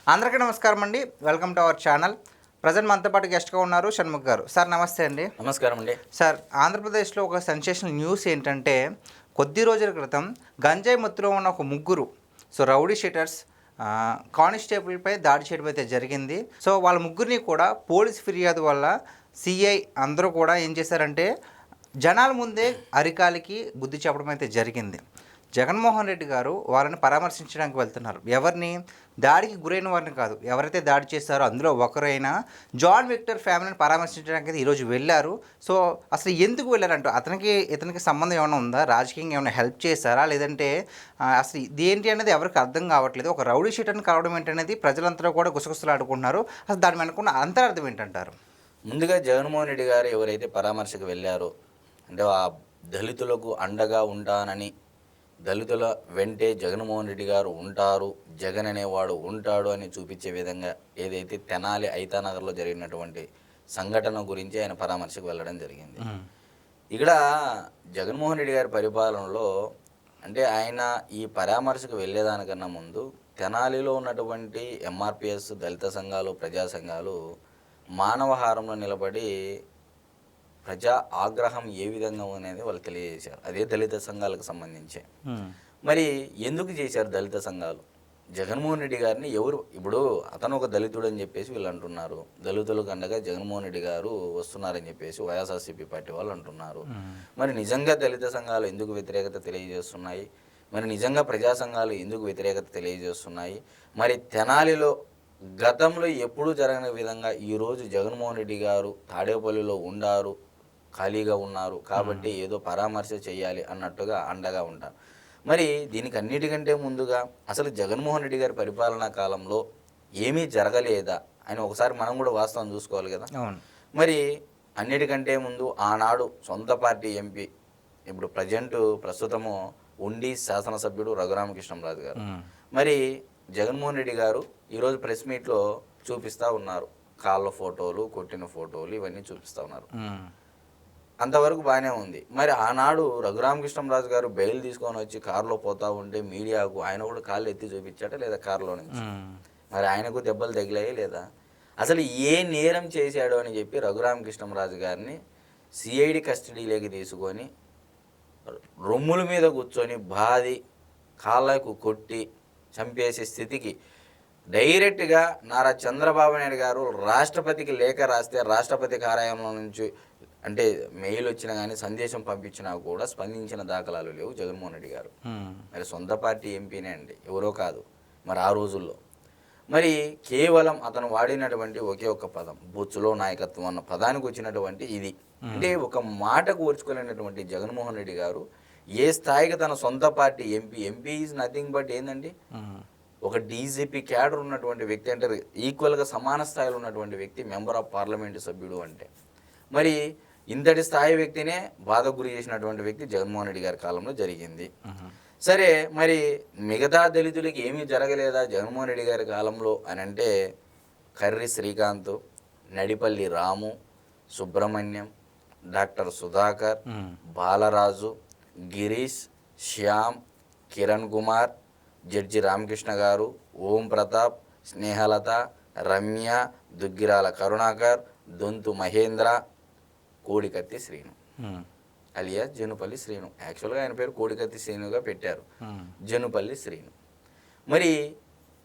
అందరికీ నమస్కారం అండి. Welcome to our channel. Present మనతో పాటు గెస్ట్గా ఉన్నారు షణ్ముఖ్ గారు. సార్ నమస్తే అండి. నమస్కారం అండి. సార్, ఆంధ్రప్రదేశ్లో ఒక సెన్సేషనల్ న్యూస్ ఏంటంటే, కొద్ది రోజుల క్రితం గంజాయి మత్తులో ఉన్న ఒక ముగ్గురు రౌడీ షీటర్స్ కానిస్టేబుల్పై దాడి చేయడం అయితే జరిగింది. సో వాళ్ళ ముగ్గురిని కూడా పోలీస్ ఫిర్యాదు వల్ల సిఐ అందరూ కూడా ఏం చేశారంటే జనాల ముందే అరికాలికి బుద్ధి చెప్పడం అయితే జరిగింది. జగన్మోహన్ రెడ్డి గారు వాళ్ళని పరామర్శించడానికి వెళ్తున్నారు. ఎవరిని? దాడికి గురైన వారిని కాదు, ఎవరైతే దాడి చేశారో అందులో ఒకరైనా జాన్ విక్టర్ ఫ్యామిలీని పరామర్శించడానికి అయితే ఈరోజు వెళ్ళారు. సో అసలు ఎందుకు వెళ్ళారంటూ ఇతనికి సంబంధం ఏమైనా ఉందా? రాజకీయంగా ఏమైనా హెల్ప్ చేశారా? లేదంటే అసలు ఇదేంటి అనేది ఎవరికి అర్థం కావట్లేదు. ఒక రౌడీ షీటర్ని కలవడం ఏంటనేది ప్రజలంతా కూడా గుసగుసలాడుకుంటున్నారు. అసలు దాని వెనుకున్న అంతరార్థం ఏంటంటారు? ముందుగా జగన్మోహన్ రెడ్డి గారు ఎవరైతే పరామర్శకు వెళ్ళారో, అంటే ఆ దళితులకు అండగా ఉంటానని, దళితుల వెంటే జగన్మోహన్ రెడ్డి గారు ఉంటారు, జగన్ అనేవాడు ఉంటాడు అని చూపించే విధంగా ఏదైతే తెనాలి ఐతానగర్లో జరిగినటువంటి సంఘటన గురించి ఆయన పరామర్శకు వెళ్ళడం జరిగింది. ఇక్కడ జగన్మోహన్ రెడ్డి గారి పరిపాలనలో అంటే ఆయన ఈ పరామర్శకు వెళ్ళేదానికన్నా ముందు తెనాలిలో ఉన్నటువంటి ఎంఆర్పిఎస్ దళిత సంఘాలు, ప్రజా సంఘాలు మానవహారంలో నిలబడి ప్రజా ఆగ్రహం ఏ విధంగా అనేది వాళ్ళు తెలియజేశారు. అదే దళిత సంఘాలకు సంబంధించి. మరి ఎందుకు చేశారు దళిత సంఘాలు? జగన్మోహన్ రెడ్డి గారిని ఎవరు, ఇప్పుడు అతను ఒక దళితుడు అని చెప్పేసి వీళ్ళు అంటున్నారు, దళితులకు అండగా జగన్మోహన్ రెడ్డి గారు వస్తున్నారని చెప్పేసి వైఎస్ఆర్సీపీ పార్టీ వాళ్ళు అంటున్నారు. మరి నిజంగా దళిత సంఘాలు ఎందుకు వ్యతిరేకత తెలియజేస్తున్నాయి? మరి నిజంగా ప్రజా సంఘాలు ఎందుకు వ్యతిరేకత తెలియజేస్తున్నాయి? మరి తెనాలిలో గతంలో ఎప్పుడూ జరగని విధంగా ఈరోజు జగన్మోహన్ రెడ్డి గారు తాడేపల్లిలో ఉండారు, ఖాళీగా ఉన్నారు కాబట్టి ఏదో పరామర్శ చేయాలి అన్నట్టుగా అండగా ఉంటారు. మరి దీనికి అన్నిటికంటే ముందుగా అసలు జగన్మోహన్ రెడ్డి గారి పరిపాలనా కాలంలో ఏమీ జరగలేదా అని ఒకసారి మనం కూడా వాస్తవం చూసుకోవాలి కదా. మరి అన్నిటికంటే ముందు ఆనాడు సొంత పార్టీ ఎంపీ, ఇప్పుడు ప్రస్తుతము ఉండి శాసనసభ్యుడు రఘురామకృష్ణంరాజు గారు, మరి జగన్మోహన్ రెడ్డి గారు ఈరోజు ప్రెస్ మీట్లో చూపిస్తూ ఉన్నారు, కాళ్ళ ఫోటోలు, కొట్టిన ఫోటోలు ఇవన్నీ చూపిస్తూ ఉన్నారు. అంతవరకు బాగానే ఉంది. మరి ఆనాడు రఘురామకృష్ణంరాజు గారు బెయిల్ తీసుకొని వచ్చి కారులో పోతా ఉంటే మీడియాకు ఆయన కూడా కాళ్ళు ఎత్తి చూపించాట లేదా కారులో నుంచి? మరి ఆయనకు దెబ్బలు తగిలాయి లేదా? అసలు ఏ నేరం చేశాడు అని చెప్పి రఘురామకృష్ణంరాజు గారిని సిఐడి కస్టడీలోకి తీసుకొని రొమ్ముల మీద కూర్చొని బాది కాళ్ళకు కొట్టి చంపేసే స్థితికి డైరెక్ట్గా నారా చంద్రబాబు నాయుడు గారు రాష్ట్రపతికి లేఖ రాస్తే రాష్ట్రపతి కార్యాలయం నుంచి అంటే మెయిల్ వచ్చినా కానీ సందేశం పంపించినా కూడా స్పందించిన దాఖలాలు లేవు జగన్మోహన్ రెడ్డి గారు. మరి సొంత పార్టీ ఎంపీనే అండి, ఎవరో కాదు. మరి ఆ రోజుల్లో మరి కేవలం అతను వాడినటువంటి ఒకే ఒక్క పదం, బొచ్చులో నాయకత్వం అన్న పదానికి వచ్చినటువంటి ఇది. అంటే ఒక మాటకు ఓర్చుకోలేనటువంటి జగన్మోహన్ రెడ్డి గారు ఏ స్థాయికి తన సొంత party MP is nothing but ఏందండి, ఒక డీజీపీ క్యాడర్ ఉన్నటువంటి వ్యక్తి, అంటే ఈక్వల్గా సమాన స్థాయిలో ఉన్నటువంటి వ్యక్తి మెంబర్ ఆఫ్ పార్లమెంటు సభ్యుడు. అంటే మరి ఇంతటి స్థాయి వ్యక్తినే బాధకు గురి చేసినటువంటి వ్యక్తి జగన్మోహన్ రెడ్డి గారి కాలంలో జరిగింది. సరే, మరి మిగతా దళితులకి ఏమీ జరగలేదా జగన్మోహన్ రెడ్డి గారి కాలంలో అని అంటే, కర్రి శ్రీకాంత్, నడిపల్లి రాము, సుబ్రహ్మణ్యం, డాక్టర్ సుధాకర్, బాలరాజు, గిరీష్, శ్యామ్, కిరణ్ కుమార్, జడ్జి రామకృష్ణ గారు, ఓం ప్రతాప్, స్నేహలత, రమ్య, దుగ్గిరాల కరుణాకర్, దొంతు మహేంద్ర, కోడికత్తి శ్రీను అలియా జనుపల్లి శ్రీను. యాక్చువల్గా ఆయన పేరు కోడికత్తి శ్రీనుగా పెట్టారు, జనుపల్లి శ్రీను. మరి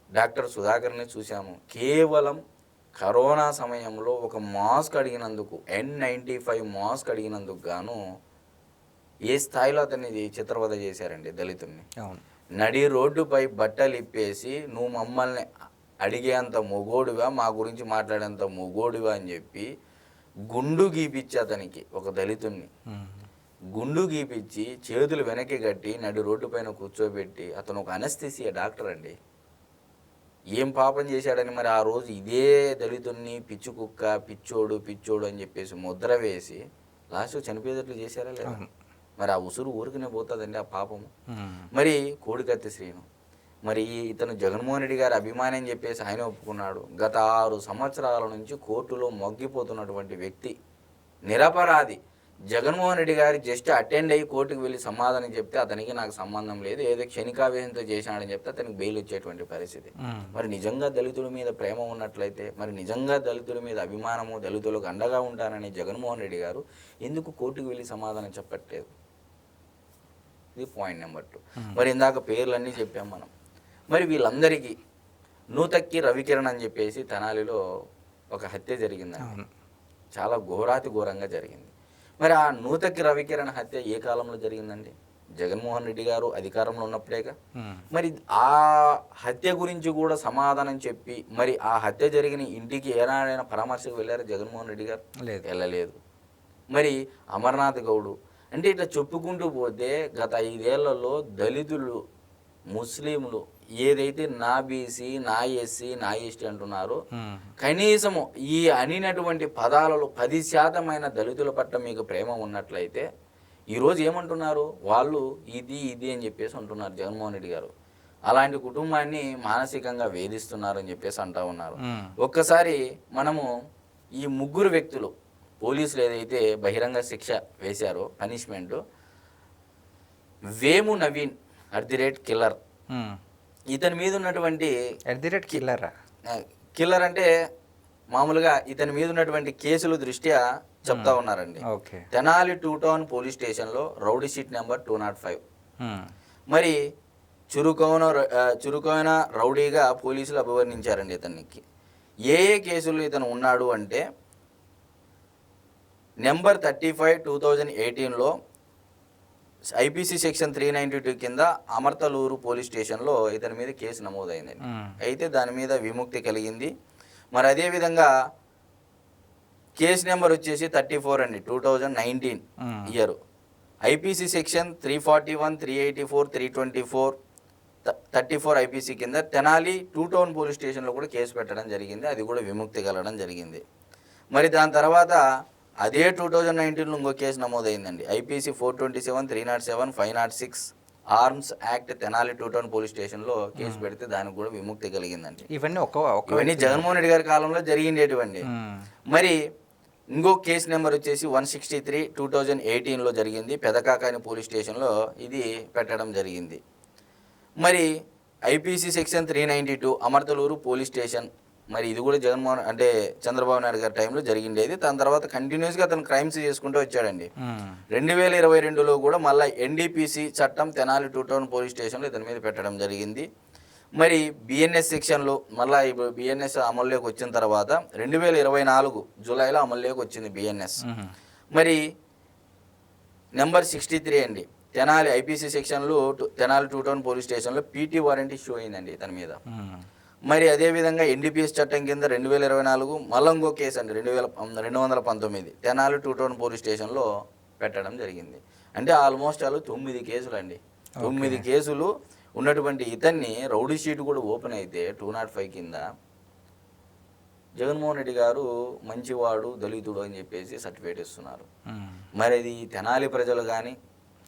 డాక్టర్ సుధాకర్ని చూసాము, కేవలం కరోనా సమయంలో ఒక మాస్క్ అడిగినందుకు, N95 మాస్క్ అడిగినందుకు గాను ఏ స్థాయిలో అతన్ని చిత్రవద చేశారండి దళితుల్ని. నడి రోడ్డుపై బట్టలు ఇప్పేసి నువ్వు మమ్మల్ని అడిగేంత మొగోడివా, మా గురించి మాట్లాడేంత మొగోడివా అని చెప్పి గుండు గీపిచ్చి అతనికి, ఒక దళితుణ్ణి గుండు గీపిచ్చి చేతులు వెనక్కి కట్టి నడి రోడ్డు పైన కూర్చోబెట్టి, అతను ఒక అనస్థిసియా డాక్టర్ అండి, ఏం పాపం చేశాడని మరి ఆ రోజు ఇదే దళితుణ్ణి పిచ్చి కుక్క, పిచ్చోడు అని చెప్పేసి ముద్ర వేసి లాస్ట్ చనిపోయేటట్లు చేశారా లేదా? మరి ఆ ఉసురు ఊరికనే పోతుందండి ఆ పాపము. మరి కోడికత్తి శ్రీను, మరి ఇతను జగన్మోహన్ రెడ్డి గారి అభిమాని అని చెప్పేసి ఆయన ఒప్పుకున్నాడు. గత 6 సంవత్సరాల నుంచి కోర్టులో మొగ్గిపోతున్నటువంటి వ్యక్తి, నిరపరాధి. జగన్మోహన్ రెడ్డి గారు జస్ట్ అటెండ్ అయ్యి కోర్టుకు వెళ్ళి సమాధానం చెప్తే అతనికి నాకు సంబంధం లేదు, ఏదో క్షణికావేశంతో చేశాడని చెప్తే అతనికి బెయిల్ వచ్చేటువంటి పరిస్థితి. మరి నిజంగా దళితుల మీద ప్రేమ ఉన్నట్లయితే, మరి నిజంగా దళితుల మీద అభిమానము, దళితులకు అండగా ఉంటానని జగన్మోహన్ రెడ్డి గారు ఎందుకు కోర్టుకు వెళ్ళి సమాధానం చెప్పట్లేదు? ఇది పాయింట్ నెంబర్ 2. మరి ఇందాక పేర్లన్నీ చెప్పాం మనం. మరి వీళ్ళందరికీ నూతక్కి రవికిరణ్ అని చెప్పేసి తెనాలిలో ఒక హత్య జరిగిందండి. చాలా ఘోరాతి ఘోరంగా జరిగింది. మరి ఆ నూతక్కి రవికిరణ్ హత్య ఏ కాలంలో జరిగిందండి? జగన్మోహన్ రెడ్డి గారు అధికారంలో ఉన్నప్పుడేగా. మరి ఆ హత్య గురించి కూడా సమాధానం చెప్పి, మరి ఆ హత్య జరిగిన ఇంటికి ఏనాడైనా పరామర్శకు వెళ్ళారు జగన్మోహన్ రెడ్డి గారు? వెళ్ళలేదు. మరి అమర్నాథ్ గౌడు అంటే ఇట్లా చెప్పుకుంటూ పోతే గత 5 ఏళ్లలో దళితులు, ముస్లింలు ఏదైతే నా బీసీ, నా ఎస్సీ, నా ఎస్టీ అంటున్నారో, కనీసము ఈ అనినటువంటి పదాలలో 10% దళితుల పట్ల మీకు ప్రేమ ఉన్నట్లయితే ఈరోజు ఏమంటున్నారు వాళ్ళు? ఇది అని చెప్పేసి అంటున్నారు జగన్మోహన్ రెడ్డి గారు. అలాంటి కుటుంబాన్ని మానసికంగా వేధిస్తున్నారని చెప్పేసి అంటా ఉన్నారు. ఒక్కసారి మనము ఈ 3 వ్యక్తులు పోలీసులు ఏదైతే బహిరంగ శిక్ష వేశారో, పనిష్మెంట్, వేము నవీన్ @కిల్లర్, ఇతని మీద ఉన్నటువంటి కిల్లర్ అంటే మామూలుగా ఇతని మీద ఉన్నటువంటి కేసుల దృష్ట్యా చెప్తా ఉన్నారండి. తెనాలి 2 టౌన్ పోలీస్ స్టేషన్లో రౌడీ షీట్ నెంబర్ 205. మరి చురుకైన రౌడీగా పోలీసులు అభివర్ణించారండి ఇతనికి. ఏ కేసులు ఇతను ఉన్నాడు అంటే నెంబర్ 35 2018లో ఐపీసీ సెక్షన్ 392 కింద అమర్తలూరు పోలీస్ స్టేషన్లో ఇతని మీద కేసు నమోదైందండి. అయితే దాని మీద విముక్తి కలిగింది. మరి అదేవిధంగా కేసు నెంబర్ వచ్చేసి 34 అండి, 2019 ఇయర్. ఐపీసీ సెక్షన్ 341, 384, 324, 34 ఐపీసీ కింద తెనాలి 2 టౌన్ పోలీస్ స్టేషన్లో కూడా కేసు పెట్టడం జరిగింది. అది కూడా విముక్తి కలగడం జరిగింది. మరి దాని తర్వాత అదే 2019లో ఇంకో కేసు నమోదైందండి. IPC 427, 307, 506 arms act Tenali 2 town police స్టేషన్లో కేసు పెడితే దానికి కూడా విముక్తి కలిగిందండి. ఇవన్నీ జగన్మోహన్ రెడ్డి గారి కాలంలో జరిగిండేటివండి. మరి ఇంకో కేసు నెంబర్ వచ్చేసి 163 2018లో జరిగింది. పెదకాకాని పోలీస్ స్టేషన్లో ఇది పెట్టడం జరిగింది. మరి IPC section 392 Amarthaluru police station, మరి ఇది కూడా జగన్మోహన్ అంటే చంద్రబాబు నాయుడు గారి టైంలో జరిగిండేది. దాని తర్వాత కంటిన్యూస్గా అతను క్రైమ్స్ చేసుకుంటూ వచ్చాడండి. 2022లో కూడా మళ్ళీ ఎన్డీపీసీ చట్టం తెనాలి 2 టౌన్ పోలీస్ స్టేషన్లో ఇతని మీద పెట్టడం జరిగింది. మరి బిఎన్ఎస్ సెక్షన్లో మళ్ళీ ఇప్పుడు బిఎన్ఎస్ అమల్లోకి వచ్చిన తర్వాత 2024 జూలైలో అమల్లోకి వచ్చింది బిఎన్ఎస్. మరి నెంబర్ 63 అండి, తెనాలి ఐపీసీ సెక్షన్లో తెనాలి 2 టౌన్ పోలీస్ స్టేషన్లో పీటీ వారెంట్ ఇష్యూ అయిందండి ఇతని మీద. మరి అదేవిధంగా ఎన్డీపీఎస్ చట్టం కింద 2024 మళ్ళీ ఇంకో కేసు అండి 219 తెనాలి 2 టౌన్ పోలీస్ స్టేషన్లో పెట్టడం జరిగింది. అంటే ఆల్మోస్ట్ 9 కేసులు అండి. 9 కేసులు ఉన్నటువంటి ఇతన్ని రౌడీ షీట్ కూడా ఓపెన్ అయితే 205 కింద జగన్మోహన్ రెడ్డి గారు మంచివాడు, దళితుడు అని చెప్పేసి సర్టిఫికేట్ ఇస్తున్నారు. మరి అది తెనాలి ప్రజలు కానీ,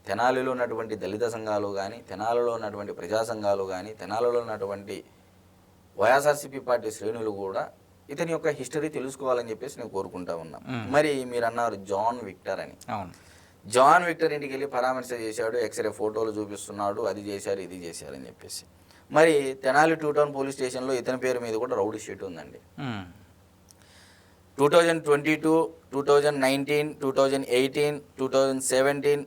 తెనాలిలో ఉన్నటువంటి దళిత సంఘాలు కానీ, తెనాలిలో ఉన్నటువంటి ప్రజా సంఘాలు కానీ, తెనాలిలో ఉన్నటువంటి వైఎస్ఆర్సీపీ పార్టీ శ్రేణులు కూడా ఇతని యొక్క హిస్టరీ తెలుసుకోవాలని చెప్పేసి నేను కోరుకుంటా ఉన్నా. మరి మీరు అన్నారు జాన్ విక్టర్ అని. జాన్ విక్టర్ ఇంటికి వెళ్ళి పరామర్శ చేశాడు, ఎక్స్రే ఫోటోలు చూపిస్తున్నాడు, అది చేశారు ఇది చేశారు అని చెప్పేసి. మరి తెనాలి 2 టౌన్ పోలీస్ స్టేషన్లో ఇతని పేరు మీద కూడా రౌడీ షీట్ ఉందండి. 2022, 2019, 2018, 2017,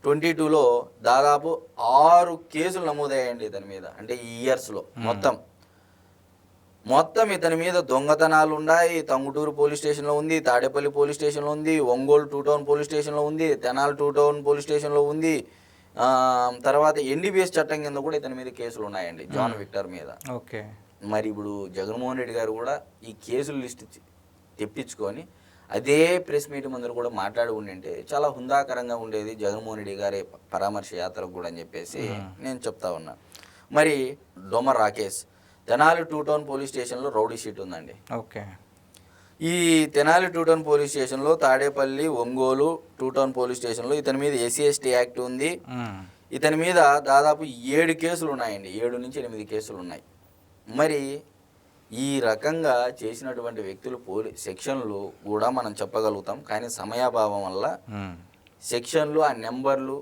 2022లో దాదాపు 6 కేసులు నమోదయ్యాయండి ఇతని మీద. అంటే ఈ ఇయర్స్లో మొత్తం ఇతని మీద దొంగతనాలు ఉన్నాయి. తంగుటూరు పోలీస్ స్టేషన్లో ఉంది, తాడేపల్లి పోలీస్ స్టేషన్లో ఉంది, ఒంగోలు 2 టౌన్ పోలీస్ స్టేషన్లో ఉంది, తెనాలి 2 టౌన్ పోలీస్ స్టేషన్లో ఉంది. తర్వాత ఎన్డీపీఎస్ చట్టం కింద కూడా ఇతని మీద కేసులు ఉన్నాయండి జాన్ విక్టర్ మీద. మరి ఇప్పుడు జగన్మోహన్ రెడ్డి గారు కూడా ఈ కేసుల లిస్ట్ తెప్పించుకొని అదే ప్రెస్ మీట్ ముందర కూడా మాట్లాడి ఉండింటే చాలా హుందాకరంగా ఉండేది జగన్మోహన్ రెడ్డి గారి పరామర్శ యాత్రకు కూడా అని చెప్పేసి నేను చెప్తా ఉన్నా. మరి డోమర్ రాకేష్ తెనాలి 2 టౌన్ పోలీస్ స్టేషన్లో రౌడీ షీట్ ఉందండి. ఈ తెనాలి 2 టౌన్ పోలీస్ స్టేషన్లో తాడేపల్లి, ఒంగోలు 2 టౌన్ పోలీస్ స్టేషన్లో ఇతని మీద SC/ST యాక్ట్ ఉంది. ఇతని మీద దాదాపు 7 కేసులు ఉన్నాయండి, 7 నుంచి 8 కేసులు ఉన్నాయి. మరి ఈ రకంగా చేసినటువంటి వ్యక్తులు సెక్షన్లు కూడా మనం చెప్పగలుగుతాం, కానీ సమయాభావం వల్ల సెక్షన్లు ఆ నెంబర్లు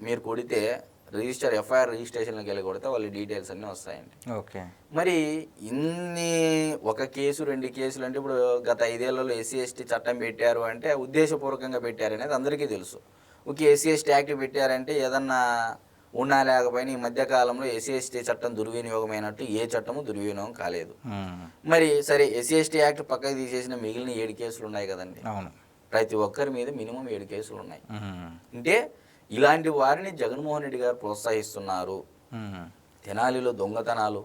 మీరు కొడితే ఎఫ్ఐఆర్ రిజిస్ట్రేషన్కి వెళ్ళి కొడితే వాళ్ళ డీటెయిల్స్ అన్నీ వస్తాయండి. ఓకే. మరి ఇన్ని ఒక కేసు 2 కేసులు అంటే ఇప్పుడు గత 5 ఏళ్లలో ఎస్సీ ఎస్టీ చట్టం పెట్టారు అంటే ఉద్దేశపూర్వకంగా పెట్టారు అనేది అందరికీ తెలుసు. ఓకే, ఎస్సీ ఎస్టీ యాక్ట్ పెట్టారంటే ఏదన్నా ఉన్నా లేకపోయినా ఈ మధ్యకాలంలో ఎస్సీ ఎస్టీ చట్టం దుర్వినియోగమైనట్టు ఏ చట్టము దుర్వినియోగం కాలేదు. మరి సరే, ఎస్సీ ఎస్టీ యాక్ట్ పక్కకి తీసేసిన మిగిలిన 7 కేసులు ఉన్నాయి కదండి. ప్రతి ఒక్కరి మీద మినిమం 7 కేసులు ఉన్నాయి. అంటే ఇలాంటి వారిని జగన్మోహన్ రెడ్డి గారు ప్రోత్సహిస్తున్నారు. తెనాలిలో దొంగతనాలు,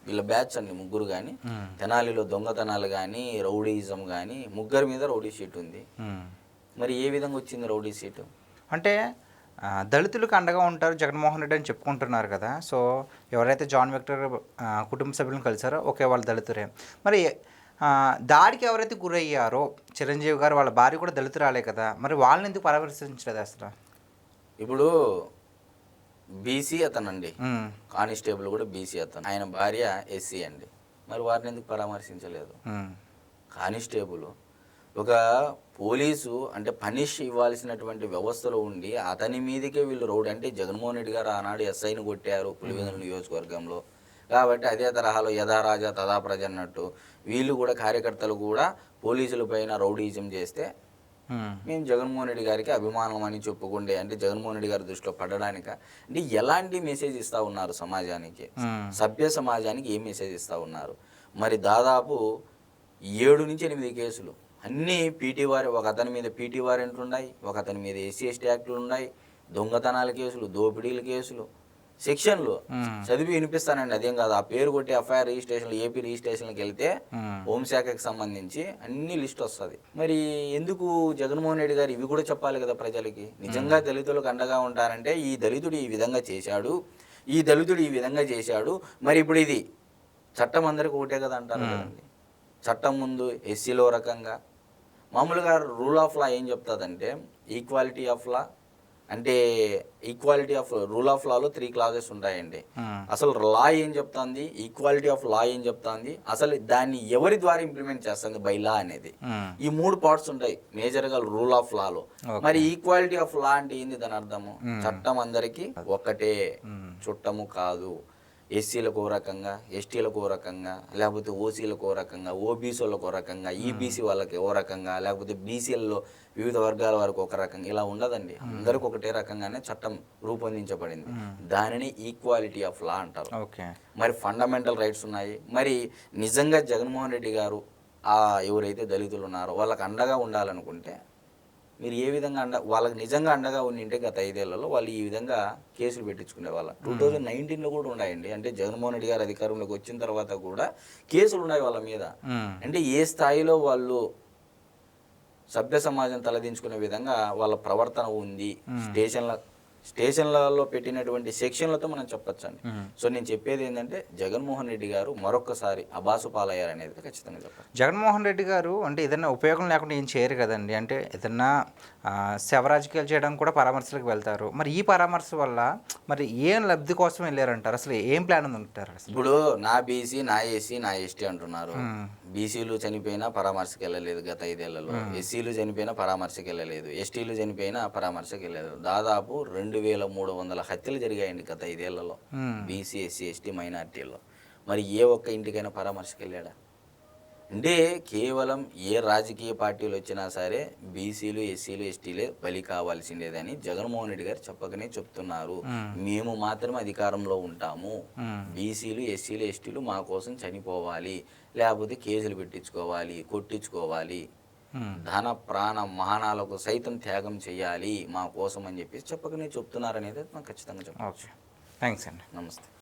వీళ్ళ బ్యాచ్ అండి ముగ్గురు కానీ, తెనాలిలో దొంగతనాలు కానీ రౌడీయిజం కానీ ముగ్గురి మీద రౌడీ షీట్ ఉంది. మరి ఏ విధంగా వచ్చింది రౌడీ షీటు? అంటే దళితులకు అండగా ఉంటారు జగన్మోహన్ రెడ్డి అని చెప్పుకుంటున్నారు కదా. సో ఎవరైతే జాన్ విక్టర్ కుటుంబ సభ్యులను కలిసారో ఒకే వాళ్ళ దళితురే. మరి దాడికి ఎవరైతే గురయ్యారో చిరంజీవి గారు వాళ్ళ భార్య కూడా దళితురాలే కదా, మరి వాళ్ళని ఎందుకు పరామర్శించలేదు అసలు? ఇప్పుడు బీసీ అతనండి, కానిస్టేబుల్ కూడా బీసీ అతను, ఆయన భార్య ఎస్సీ అండి. మరి వారిని ఎందుకు పరామర్శించలేదు? కానిస్టేబుల్ ఒక పోలీసు అంటే పనిష్ ఇవ్వాల్సినటువంటి వ్యవస్థలో ఉండి అతని మీదకే వీళ్ళు రౌడీ, అంటే జగన్మోహన్ రెడ్డి గారు ఆనాడు ఎస్ఐని కొట్టారు పులివెందుల నియోజకవర్గంలో కాబట్టి అదే తరహాలో యథా రాజా తదా ప్రజ అన్నట్టు వీళ్ళు కూడా కార్యకర్తలు కూడా పోలీసుల పైన రౌడీజం చేస్తే మేము జగన్మోహన్ రెడ్డి గారికి అభిమానం అని చెప్పుకుంటే అంటే జగన్మోహన్ రెడ్డి గారి దృష్టిలో పడడానిక అంటే ఎలాంటి మెసేజ్ ఇస్తూ ఉన్నారు సమాజానికి, సభ్య సమాజానికి ఏం మెసేజ్ ఇస్తూ ఉన్నారు? మరి దాదాపు 7 నుంచి 8 కేసులు అన్నీ పీటీ వారి, ఒక అతని మీద పీటీ వారెంట్లు ఉన్నాయి, ఒక అతని మీద ఎస్సీ ఎస్టీ యాక్టులు ఉన్నాయి, దొంగతనాల కేసులు, దోపిడీల కేసులు, సెక్షన్లు చదివి వినిపిస్తానండి. అదేం కాదు, ఆ పేరు కొట్టి ఎఫ్ఐఆర్ రిజిస్ట్రేషన్లు ఏపీ రిజిస్ట్రేషన్కి వెళ్తే హోంశాఖకి సంబంధించి అన్ని లిస్ట్ వస్తుంది. మరి ఎందుకు జగన్మోహన్ రెడ్డి గారు ఇవి కూడా చెప్పాలి కదా ప్రజలకి? నిజంగా దళితులకు అండగా ఉంటారంటే ఈ దళితుడు ఈ విధంగా చేశాడు, ఈ దళితుడు ఈ విధంగా చేశాడు, మరి ఇప్పుడు ఇది చట్టం అందరికి ఒకటే కదా అంటారు కదండి. చట్టం ముందు ఎస్సీలో రకంగా మామూలుగా రూల్ ఆఫ్ లా ఏం చెప్తుందంటే ఈక్వాలిటీ ఆఫ్ లా, అంటే equality of rule of Lalo 3 clauses ఉంటాయండి. అసలు లా ఏం చెప్తుంది, ఈక్వాలిటీ ఆఫ్ లా ఏం చెప్తుంది, అసలు దాన్ని ఎవరి ద్వారా ఇంప్లిమెంట్ చేస్తుంది బై లా అనేది, ఈ 3 పార్ట్స్ ఉంటాయి మేజర్గా రూల్ ఆఫ్ లాలో. మరి ఈక్వాలిటీ ఆఫ్ లా అంటే ఏంది దాని అర్థము? చట్టం అందరికీ ఒక్కటే, చుట్టము కాదు. ఎస్సీలకు ఓ రకంగా, ఎస్టీలకు ఓ రకంగా, లేకపోతే ఓసీలకు ఓ రకంగా, ఓబీసీలకు ఓ రకంగా, ఈబీసీ వాళ్ళకి ఓ రకంగా, లేకపోతే బీసీలలో వివిధ వర్గాల వరకు ఒక రకంగా, ఇలా ఉండదండి. అందరికి ఒకటే రకంగానే చట్టం రూపొందించబడింది. దానిని ఈక్వాలిటీ ఆఫ్ లా అంటారు. మరి ఫండమెంటల్ రైట్స్ ఉన్నాయి. మరి నిజంగా జగన్మోహన్ రెడ్డి గారు ఎవరైతే దళితులు ఉన్నారో వాళ్ళకి అండగా ఉండాలనుకుంటే మీరు ఏ విధంగా వాళ్ళకి నిజంగా అండగా ఉండింటే గత 5 ఏళ్లలో వాళ్ళు ఈ విధంగా కేసులు పెట్టించుకునే వాళ్ళ 2019లో కూడా ఉన్నాయండి. అంటే జగన్మోహన్ రెడ్డి గారు అధికారంలోకి వచ్చిన తర్వాత కూడా కేసులు ఉన్నాయి వాళ్ళ మీద. అంటే ఏ స్థాయిలో వాళ్ళు సభ్య సమాజం తలదించుకునే విధంగా వాళ్ళ ప్రవర్తన ఉంది. స్టేషన్లలో పెట్టినటువంటి సెక్షన్లతో మనం చెప్పొచ్చండి. సో నేను చెప్పేది ఏంటంటే జగన్మోహన్ రెడ్డి గారు మరొకసారి అబాసు పాలయ్యారనేది ఖచ్చితంగా చెప్పాలి. జగన్మోహన్ రెడ్డి గారు అంటే ఏదైనా ఉపయోగం లేకుండా ఏం చేయరు కదండి. అంటే ఏదన్నా శవరాజకీయాలు చేయడం కూడా పరామర్శలకు వెళ్తారు. మరి ఈ పరామర్శ వల్ల మరి ఏం లబ్ధి కోసం వెళ్ళారంటారు? అసలు ఏం ప్లాన్ ఉంటారు? ఇప్పుడు నా బీసీ, నా ఎస్సీ, నా ఎస్టీ అంటున్నారు. బీసీలు చనిపోయినా పరామర్శకు వెళ్ళలేదు గత 5 ఏళ్లలో, ఎస్సీలు చనిపోయినా పరామర్శకు వెళ్ళలేదు, ఎస్టీలు చనిపోయినా పరామర్శకు వెళ్ళలేదు. దాదాపు 2300 హత్యలు జరిగాయండి గత 5 ఏళ్లలో బీసీ, ఎస్సీ, ఎస్టీ, మైనార్టీల్లో. మరి ఏ ఒక్క ఇంటికైనా పరామర్శకు వెళ్ళాడా? అంటే కేవలం ఏ రాజకీయ పార్టీలు వచ్చినా సరే బీసీలు, ఎస్సీలు, ఎస్టీలే బలి కావాల్సిందేదని జగన్మోహన్ రెడ్డి గారు చెప్పకనే చెప్తున్నారు. మేము మాత్రమే అధికారంలో ఉంటాము, బీసీలు, ఎస్సీలు, ఎస్టీలు మా కోసం చనిపోవాలి, లేకపోతే కేసులు పెట్టించుకోవాలి, కొట్టించుకోవాలి, ధన ప్రాణ మానాలకు సైతం త్యాగం చేయాలి మా కోసం అని చెప్పి చెప్పకనే చెప్తున్నారనేది నాకు ఖచ్చితంగా చెప్పవచ్చు. థ్యాంక్స్ అండి. నమస్తే.